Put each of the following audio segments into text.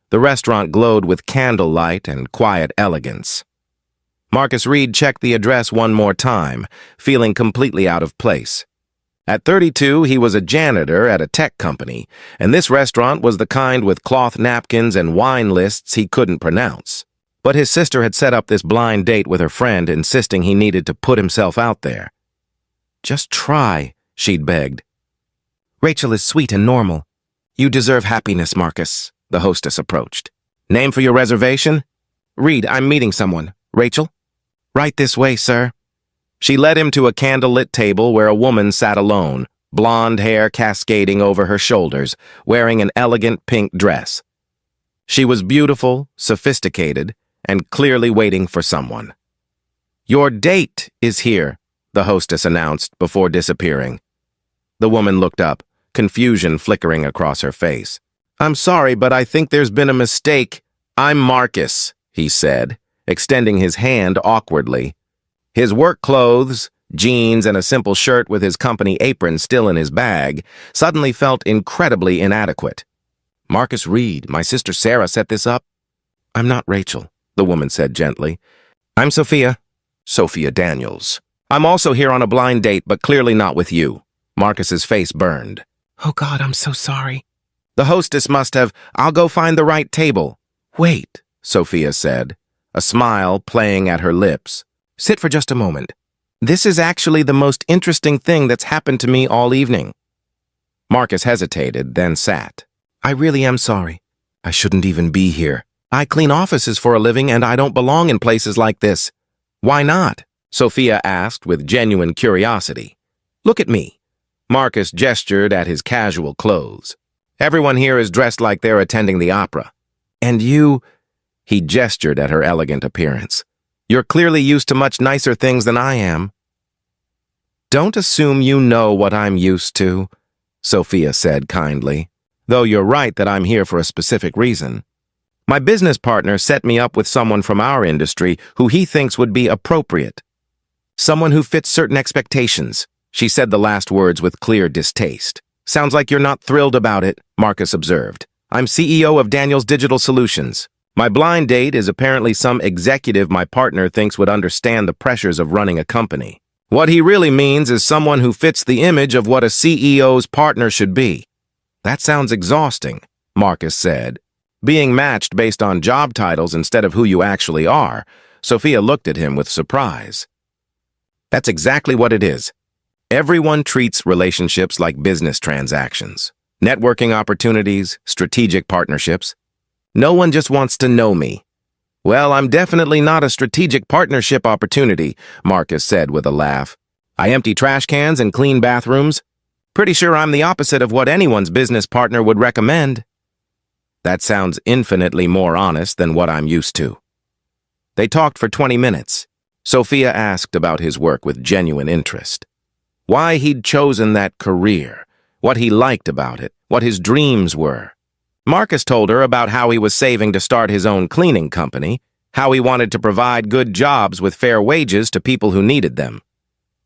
The restaurant glowed with candlelight and quiet elegance. Marcus Reed checked the address one more time, feeling completely out of place. At 32, he was a janitor at a tech company, and this restaurant was the kind with cloth napkins and wine lists he couldn't pronounce. But his sister had set up this blind date with her friend, insisting he needed to put himself out there. "Just try," she'd begged. "Rachel is sweet and normal. You deserve happiness, Marcus," the hostess approached. "Name for your reservation?" "Reed, I'm meeting someone. Rachel?" "Right this way, sir." She led him to a candlelit table where a woman sat alone, blonde hair cascading over her shoulders, wearing an elegant pink dress. She was beautiful, sophisticated, and clearly waiting for someone. "Your date is here," the hostess announced before disappearing. The woman looked up, confusion flickering across her face. "I'm sorry, but I think there's been a mistake." "I'm Marcus," he said, extending his hand awkwardly. His work clothes, jeans, and a simple shirt with his company apron still in his bag, suddenly felt incredibly inadequate. "Marcus Reed, my sister Sarah set this up." "I'm not Rachel," the woman said gently. "I'm Sophia Daniels. I'm also here on a blind date, but clearly not with you." Marcus's face burned. "Oh God, I'm so sorry." "The hostess must have. I'll go find the right table." "Wait," Sophia said, a smile playing at her lips. "Sit for just a moment. This is actually the most interesting thing that's happened to me all evening." Marcus hesitated, then sat. "I really am sorry. I shouldn't even be here. I clean offices for a living and I don't belong in places like this." "Why not?" Sophia asked with genuine curiosity. "Look at me." Marcus gestured at his casual clothes. "Everyone here is dressed like they're attending the opera. And you—" He gestured at her elegant appearance. "You're clearly used to much nicer things than I am." "Don't assume you know what I'm used to," Sophia said kindly, "though you're right that I'm here for a specific reason. My business partner set me up with someone from our industry who he thinks would be appropriate. Someone who fits certain expectations." She said the last words with clear distaste. "Sounds like you're not thrilled about it," Marcus observed. "I'm CEO of Daniels Digital Solutions. My blind date is apparently some executive my partner thinks would understand the pressures of running a company. What he really means is someone who fits the image of what a CEO's partner should be." "That sounds exhausting," Marcus said. "Being matched based on job titles instead of who you actually are." Sophia looked at him with surprise. "That's exactly what it is. Everyone treats relationships like business transactions, networking opportunities, strategic partnerships. No one just wants to know me." "Well, I'm definitely not a strategic partnership opportunity," Marcus said with a laugh. "I empty trash cans and clean bathrooms. Pretty sure I'm the opposite of what anyone's business partner would recommend." "That sounds infinitely more honest than what I'm used to." They talked for 20 minutes. Sophia asked about his work with genuine interest. Why he'd chosen that career, what he liked about it, what his dreams were. Marcus told her about how he was saving to start his own cleaning company, how he wanted to provide good jobs with fair wages to people who needed them.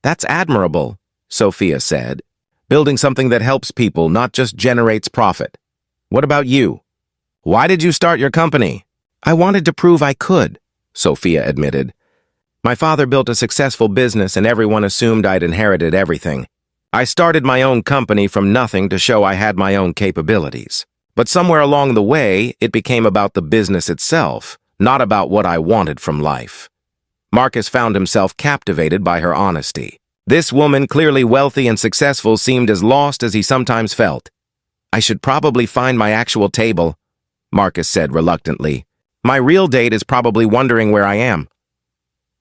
"That's admirable," Sophia said. "Building something that helps people, not just generates profit. What about you? Why did you start your company?" "I wanted to prove I could," Sophia admitted. "My father built a successful business and everyone assumed I'd inherited everything. I started my own company from nothing to show I had my own capabilities. But somewhere along the way, it became about the business itself, not about what I wanted from life." Marcus found himself captivated by her honesty. This woman, clearly wealthy and successful, seemed as lost as he sometimes felt. "I should probably find my actual table," Marcus said reluctantly. "My real date is probably wondering where I am."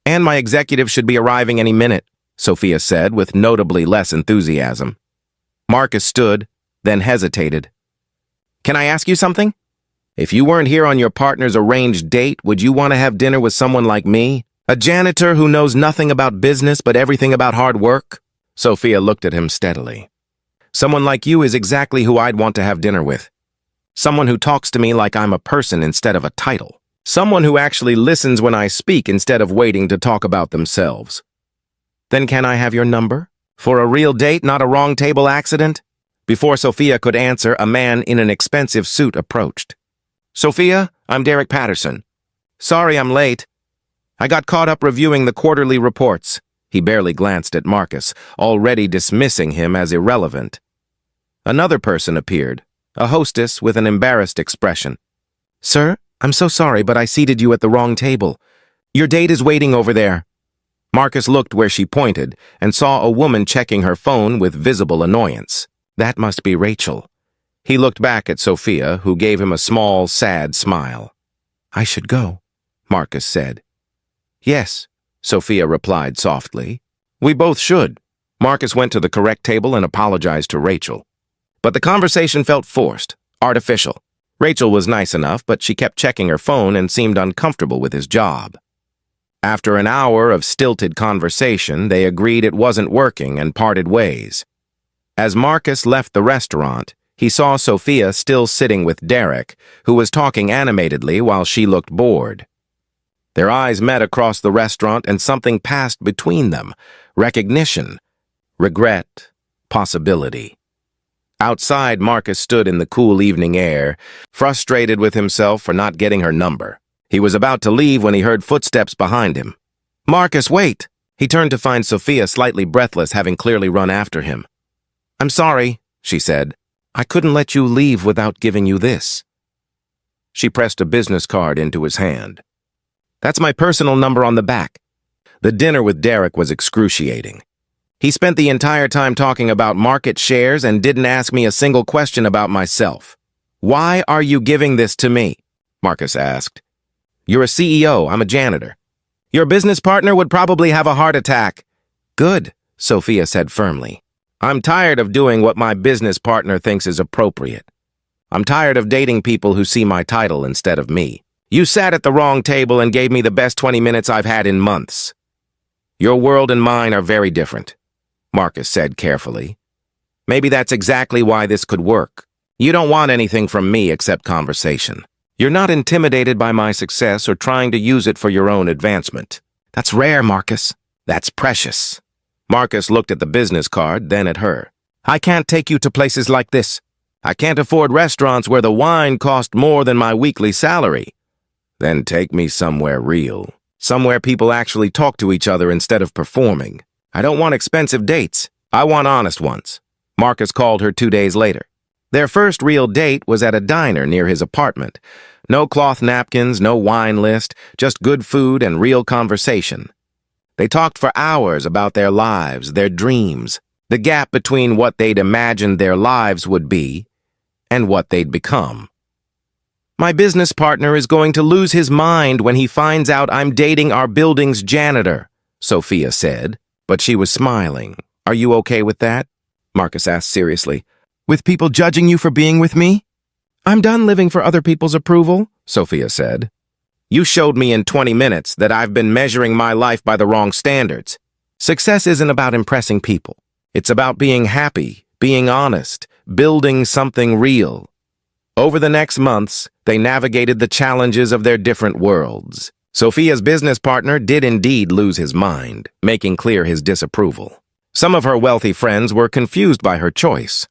"And my executive should be arriving any minute," Sophia said with notably less enthusiasm. Marcus stood, then hesitated. "Can I ask you something? If you weren't here on your partner's arranged date, would you want to have dinner with someone like me? A janitor who knows nothing about business but everything about hard work?" Sophia looked at him steadily. "Someone like you is exactly who I'd want to have dinner with. Someone who talks to me like I'm a person instead of a title. Someone who actually listens when I speak instead of waiting to talk about themselves." "Then can I have your number? For a real date, not a wrong table accident?" Before Sophia could answer, a man in an expensive suit approached. Sophia, I'm Derek Patterson. Sorry I'm late. I got caught up reviewing the quarterly reports. He barely glanced at Marcus, already dismissing him as irrelevant. Another person appeared, a hostess with an embarrassed expression. Sir, I'm so sorry, but I seated you at the wrong table. Your date is waiting over there. Marcus looked where she pointed and saw a woman checking her phone with visible annoyance. That must be Rachel. He looked back at Sophia, who gave him a small, sad smile. I should go, Marcus said. Yes, Sophia replied softly. We both should. Marcus went to the correct table and apologized to Rachel. But the conversation felt forced, artificial. Rachel was nice enough, but she kept checking her phone and seemed uncomfortable with his job. After an hour of stilted conversation, they agreed it wasn't working and parted ways. As Marcus left the restaurant, he saw Sophia still sitting with Derek, who was talking animatedly while she looked bored. Their eyes met across the restaurant and something passed between them. Recognition, regret, possibility. Outside, Marcus stood in the cool evening air, frustrated with himself for not getting her number. He was about to leave when he heard footsteps behind him. Marcus, wait! He turned to find Sophia slightly breathless, having clearly run after him. I'm sorry, she said. I couldn't let you leave without giving you this. She pressed a business card into his hand. That's my personal number on the back. The dinner with Derek was excruciating. He spent the entire time talking about market shares and didn't ask me a single question about myself. Why are you giving this to me? Marcus asked. You're a CEO, I'm a janitor. Your business partner would probably have a heart attack. Good, Sophia said firmly. I'm tired of doing what my business partner thinks is appropriate. I'm tired of dating people who see my title instead of me. You sat at the wrong table and gave me the best 20 minutes I've had in months. Your world and mine are very different, Marcus said carefully. Maybe that's exactly why this could work. You don't want anything from me except conversation. You're not intimidated by my success or trying to use it for your own advancement. That's rare, Marcus. That's precious. Marcus looked at the business card, then at her. I can't take you to places like this. I can't afford restaurants where the wine cost more than my weekly salary. Then take me somewhere real. Somewhere people actually talk to each other instead of performing. I don't want expensive dates. I want honest ones. Marcus called her 2 days later. Their first real date was at a diner near his apartment. No cloth napkins, no wine list, just good food and real conversation. They talked for hours about their lives, their dreams, the gap between what they'd imagined their lives would be and what they'd become. My business partner is going to lose his mind when he finds out I'm dating our building's janitor, Sophia said, but she was smiling. Are you okay with that? Marcus asked seriously. With people judging you for being with me? I'm done living for other people's approval, Sophia said. You showed me in 20 minutes that I've been measuring my life by the wrong standards. Success isn't about impressing people. It's about being happy, being honest, building something real. Over the next months, they navigated the challenges of their different worlds. Sophia's business partner did indeed lose his mind, making clear his disapproval. Some of her wealthy friends were confused by her choice.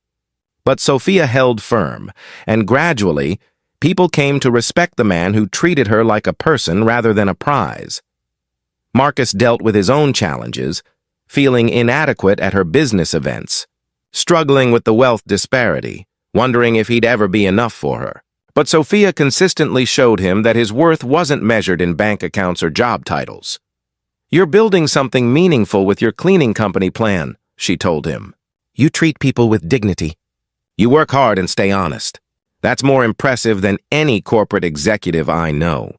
But Sophia held firm, and gradually, people came to respect the man who treated her like a person rather than a prize. Marcus dealt with his own challenges, feeling inadequate at her business events, struggling with the wealth disparity, wondering if he'd ever be enough for her. But Sophia consistently showed him that his worth wasn't measured in bank accounts or job titles. You're building something meaningful with your cleaning company plan, she told him. You treat people with dignity. You work hard and stay honest. That's more impressive than any corporate executive I know.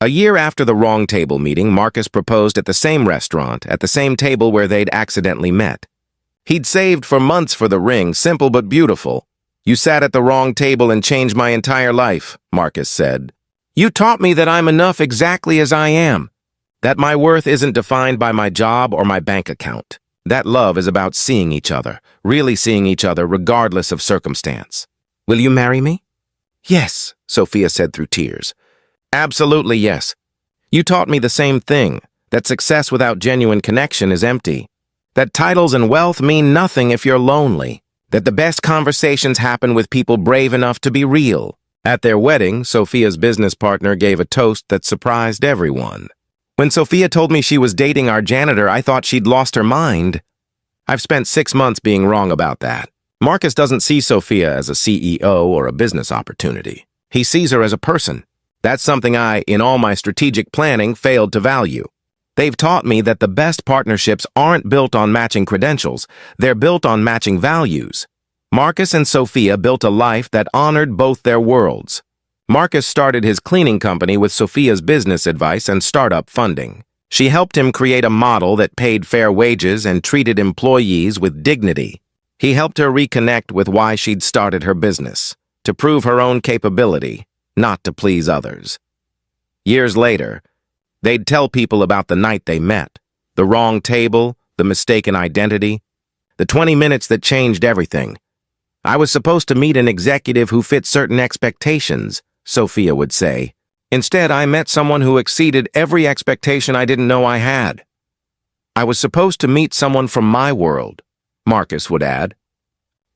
A year after the wrong table meeting, Marcus proposed at the same restaurant, at the same table where they'd accidentally met. He'd saved for months for the ring, simple but beautiful. You sat at the wrong table and changed my entire life, Marcus said. You taught me that I'm enough exactly as I am, that my worth isn't defined by my job or my bank account. That love is about seeing each other, really seeing each other regardless of circumstance. Will you marry me? Yes, Sophia said through tears. Absolutely yes. You taught me the same thing, that success without genuine connection is empty, that titles and wealth mean nothing if you're lonely, that the best conversations happen with people brave enough to be real. At their wedding, Sophia's business partner gave a toast that surprised everyone. When Sophia told me she was dating our janitor, I thought she'd lost her mind. I've spent 6 months being wrong about that. Marcus doesn't see Sophia as a CEO or a business opportunity. He sees her as a person. That's something I, in all my strategic planning, failed to value. They've taught me that the best partnerships aren't built on matching credentials, they're built on matching values. Marcus and Sophia built a life that honored both their worlds. Marcus started his cleaning company with Sophia's business advice and startup funding. She helped him create a model that paid fair wages and treated employees with dignity. He helped her reconnect with why she'd started her business, to prove her own capability, not to please others. Years later, they'd tell people about the night they met, the wrong table, the mistaken identity, the 20 minutes that changed everything. I was supposed to meet an executive who fit certain expectations, Sophia would say. Instead, I met someone who exceeded every expectation I didn't know I had. I was supposed to meet someone from my world, Marcus would add.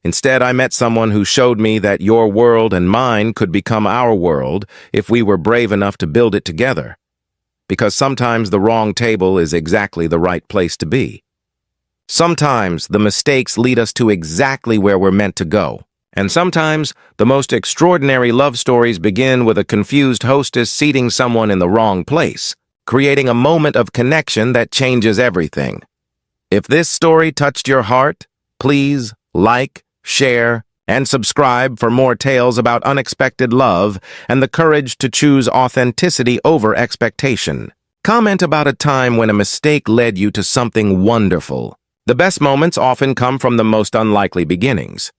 Instead, I met someone who showed me that your world and mine could become our world if we were brave enough to build it together. Because sometimes the wrong table is exactly the right place to be. Sometimes the mistakes lead us to exactly where we're meant to go. And sometimes the most extraordinary love stories begin with a confused hostess seating someone in the wrong place, creating a moment of connection that changes everything. If this story touched your heart, please like, share, and subscribe for more tales about unexpected love and the courage to choose authenticity over expectation. Comment about a time when a mistake led you to something wonderful. The best moments often come from the most unlikely beginnings.